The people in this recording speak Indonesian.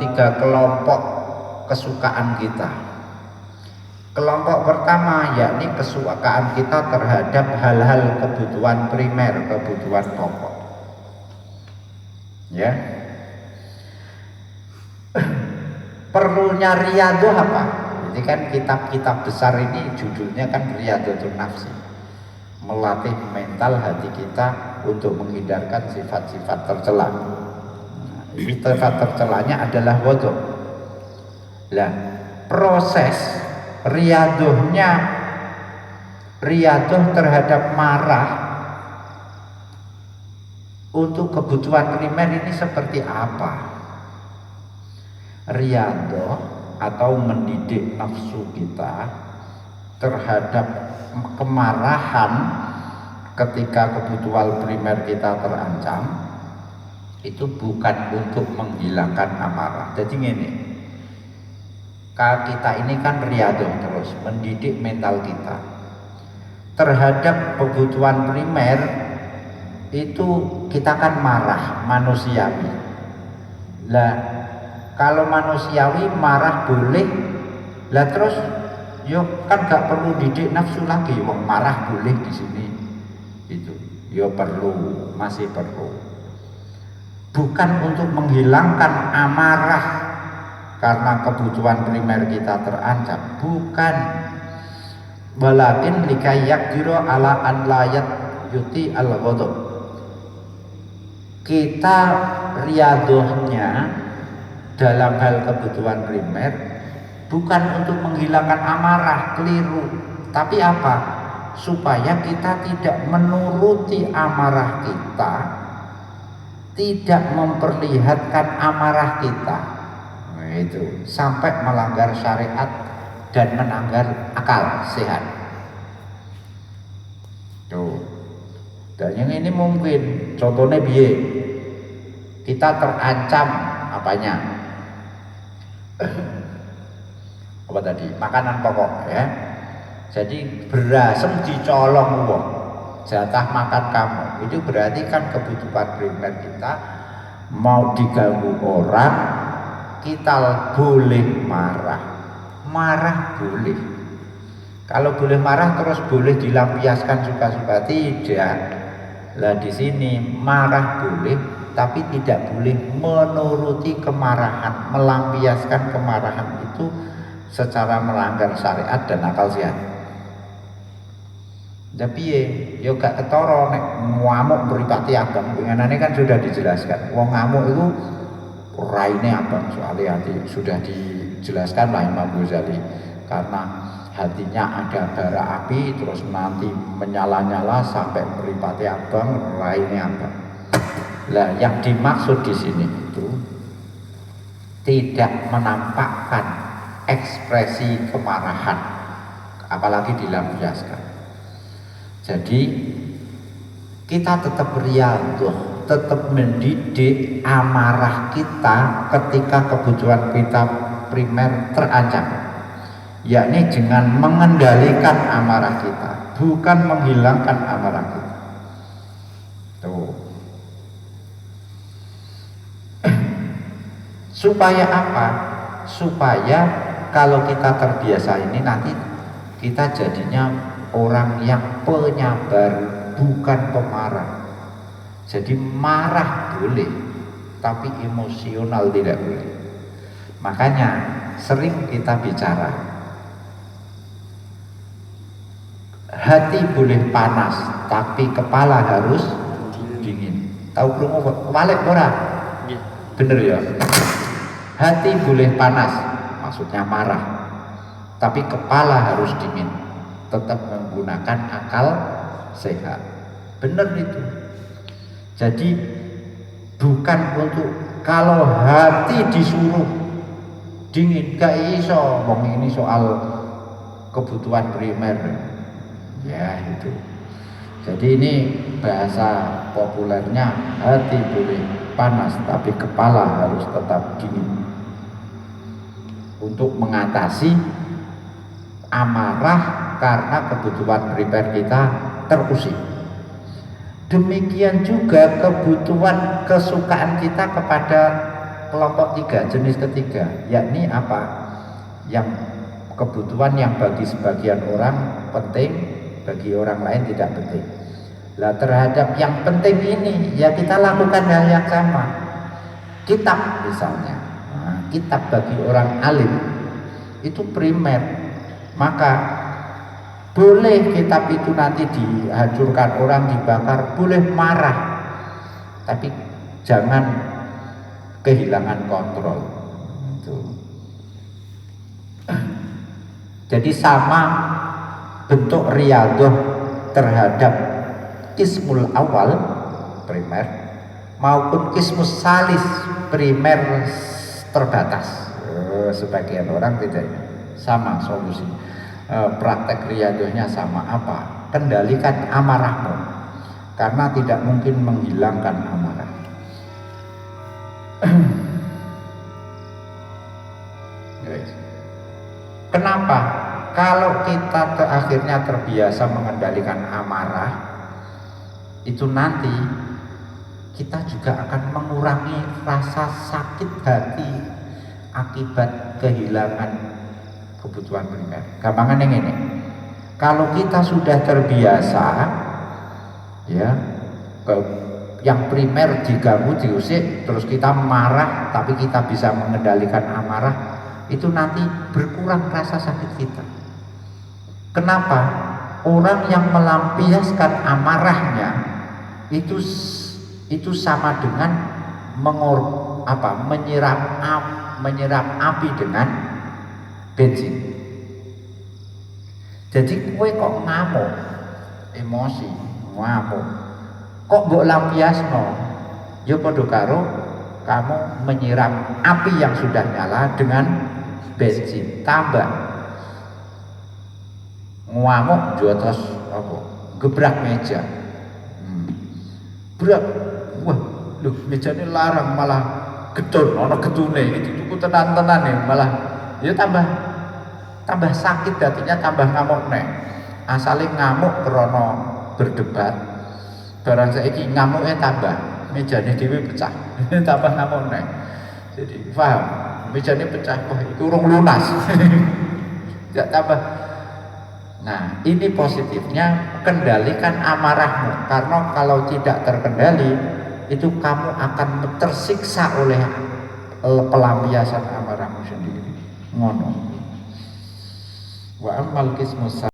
tiga kelompok kesukaan kita. Kelompok pertama yakni kesukaan kita terhadap hal-hal kebutuhan primer, kebutuhan pokok. Ya. Perlunya riyadhah apa? Ini kan kitab-kitab besar ini judulnya kan Riyadhatun Nafsi. Melatih mental hati kita untuk menghindarkan sifat-sifat tercela. Ini sifat tercelanya adalah wudu. Lah, proses riyadhah terhadap marah untuk kebutuhan primer ini seperti apa? Riyadhah atau mendidik nafsu kita terhadap kemarahan ketika kebutuhan primer kita terancam itu bukan untuk menghilangkan amarah. Jadi ini kita ini kan riyadhah terus mendidik mental kita terhadap kebutuhan primer. Itu kita kan marah, manusiawi. Lah kalau manusiawi marah boleh, lah terus yo kan gak perlu didik nafsu lagi, wong marah boleh di sini. Itu yo perlu, masih perlu. Bukan untuk menghilangkan amarah karena kebutuhan primer kita terancam, bukan. Walakin likayakdiru ala an layat yuti al-ghadab. Kita riyadhahnya dalam hal kebutuhan primer bukan untuk menghilangkan amarah, keliru, tapi apa? Supaya kita tidak menuruti amarah kita, tidak memperlihatkan amarah kita. Nah, itu sampai melanggar syariat dan melanggar akal sehat. Tuh. Dan yang ini mungkin contohnya biye kita terancam apanya? Apa tadi? Makanan pokok ya. Jadi berasem dicolong wong, jatah makan kamu. Itu berarti kan kebutuhan primer kita mau diganggu orang, kita boleh marah. Marah boleh. Kalau boleh marah terus boleh dilampiaskan suka-suka, tidak. Lah di sini marah boleh, tapi tidak boleh menuruti kemarahan, melampiaskan kemarahan itu secara melanggar syariat dan akal sehat. Tapi ya gak ketara nek ngamuk mripate abang. Winganane kan sudah dijelaskan. Wong ngamuk itu raine abang, soalnya sudah dijelaskan lah Imam Ghazali, karena hatinya ada bara api terus nanti menyala-nyala sampai mripate abang, raine abang. Lah yang dimaksud di sini itu tidak menampakkan ekspresi kemarahan, apalagi dilampiaskan. Jadi kita tetap riyadhah, tetap mendidik amarah kita ketika kebutuhan kita primer terancam, yakni dengan mengendalikan amarah kita, bukan menghilangkan amarah kita. Tuh. Supaya apa? Supaya kalau kita terbiasa ini nanti kita jadinya orang yang penyabar, bukan pemarah. Jadi marah boleh, tapi emosional tidak boleh. Makanya sering kita bicara, hati boleh panas, tapi kepala harus dingin. Tahu krungu balik ora? Bener ya? Hati boleh panas, maksudnya marah, tapi kepala harus dingin. Tetap menggunakan akal sehat. Bener itu. Jadi bukan untuk kalau hati disuruh dingin gak iso, wong ini soal kebutuhan primer. Ya itu. Jadi ini bahasa populernya, hati boleh panas tapi kepala harus tetap dingin. Untuk mengatasi amarah karena kebutuhan primer kita terusik. Demikian juga kebutuhan kesukaan kita kepada kelompok tiga, jenis ketiga, yakni apa? Yang kebutuhan yang bagi sebagian orang penting, bagi orang lain tidak penting. Lah terhadap yang penting ini ya kita lakukan hal yang sama. Kitab misalnya, nah, kitab bagi orang alim itu primer, maka boleh kitab itu nanti dihancurkan orang, dibakar, boleh marah, tapi jangan kehilangan kontrol. Itu. Jadi sama bentuk riyadhah terhadap kismul awal primer maupun kismus salis primer terbatas. Sebagian orang tidak sama solusi. Praktek riyadhahnya sama apa? Kendalikan amarahmu, karena tidak mungkin menghilangkan amarah. Kenapa? Kalau kita akhirnya terbiasa mengendalikan amarah, itu nanti kita juga akan mengurangi rasa sakit hati akibat kehilangan kebutuhan primer. Gampangan yang ini, kalau kita sudah terbiasa, ya, yang primer diganggu, diusik, terus kita marah, tapi kita bisa mengendalikan amarah, itu nanti berkurang rasa sakit kita. Kenapa? Orang yang melampiaskan amarahnya itu sama dengan menyiram api dengan bensin. Jadi kowe kok ngamuk, emosi, ngamuk, kok mbok lampiasno, ya padha karo kamu menyiram api yang sudah nyala dengan bensin, tambah ngamuk jotos apa gebrak meja. Berat, wah, loh mejane larang malah gedon, ana gedune iki tuku tenan-tenan ya, malah ya tambah sakit hatinya, tambah ngamuk nek. Asale ngamuk krana berdebat, barang saiki ngamuke tambah, mejane dhewe pecah, tambah ngamuk nek. Jadi paham, mejane pecah, wah iku urung lunas. Enggak tambah. Nah, ini positifnya, kendalikan amarahmu, karena kalau tidak terkendali itu kamu akan tersiksa oleh pelampiasan amarahmu sendiri. Ngono. Wa amal kismus